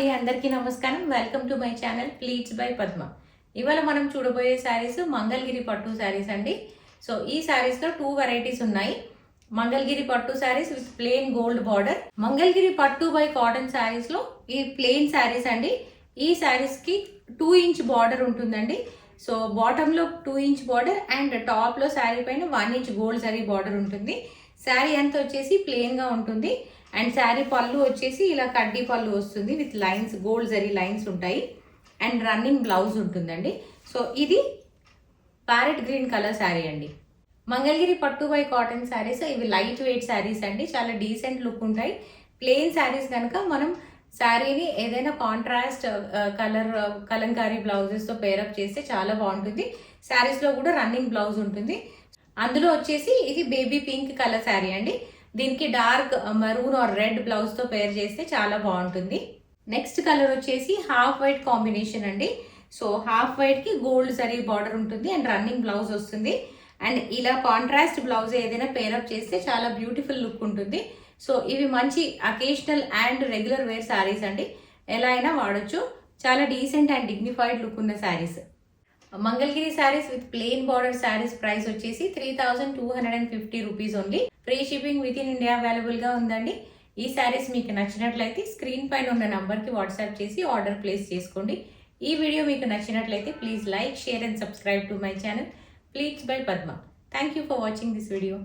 అండి, అందరికీ నమస్కారం. Welcome to my channel pleats by Padma. ఇవాళ మనం చూడబోయే శారీస్ మంగళగిరి పట్టు శారీస్ అండి. సో ఈ శారీస్లో 2 వెరైటీస్ ఉన్నాయి. మంగళగిరి పట్టు saris with plain gold border. Mangalagiri పట్టు బై కాటన్ శారీస్లో ఈ ప్లెయిన్ శారీస్ అండి. ఈ శారీస్కి 2 ఇంచ్ బార్డర్ ఉంటుందండి. సో బాటంలో 2 ఇంచ్ బార్డర్ అండ్ టాప్లో శారీ పైన 1 ఇంచ్ గోల్డ్ జరీ బార్డర్ ఉంటుంది. శారీ అంతా వచ్చేసి ప్లెయిన్గా ఉంటుంది. అండ్ శారీ పళ్ళు వచ్చేసి ఇలా కడ్డీ పళ్ళు వస్తుంది with lines, gold zari lines ఉంటాయి. అండ్ రన్నింగ్ బ్లౌజ్ ఉంటుందండి. సో ఇది ప్యారెట్ గ్రీన్ కలర్ శారీ అండి. మంగళగిరి పట్టు బై కాటన్ శారీస్ ఇవి లైట్ వెయిట్ శారీస్ అండి. చాలా డీసెంట్ లుక్ ఉంటాయి. ప్లెయిన్ శారీస్ కనుక మనం శారీని ఏదైనా కాంట్రాస్ట్ కలర్ కలంకారీ బ్లౌజెస్తో పేరప్ చేస్తే చాలా బాగుంటుంది. శారీస్లో కూడా రన్నింగ్ బ్లౌజ్ ఉంటుంది. అందులో వచ్చేసి ఇది బేబీ పింక్ కలర్ శారీ అండి. దీనికి డార్క్ మరూన్ ఆర్ రెడ్ బ్లౌజ్తో పేర్ చేస్తే చాలా బాగుంటుంది. నెక్స్ట్ కలర్ వచ్చేసి హాఫ్ వైట్ కాంబినేషన్ అండి. సో హాఫ్ వైట్కి గోల్డ్ జరీ బార్డర్ ఉంటుంది అండ్ రన్నింగ్ బ్లౌజ్ వస్తుంది. అండ్ ఇలా కాంట్రాస్ట్ బ్లౌజ్ ఏదైనా పేరప్ చేస్తే చాలా బ్యూటిఫుల్ లుక్ ఉంటుంది. సో ఇవి మంచి occasional and regular wear saris అండి. ఎలా అయినా వాడచ్చు. చాలా డీసెంట్ అండ్ డిగ్నిఫైడ్ లుక్ ఉన్న saris. Mangalagiri saris with plain border saris price వచ్చేసి 3250 rupees only. Free shipping with in India అవైలబుల్గా ఉందండి. ఈ శారీస్ మీకు నచ్చినట్లయితే స్క్రీన్ పైన ఉన్న నంబర్కి వాట్సాప్ చేసి ఆర్డర్ ప్లేస్ చేసుకోండి. ఈ వీడియో మీకు నచ్చినట్లయితే please like, share and subscribe to my channel pleats by Padma. Thank you for watching this video.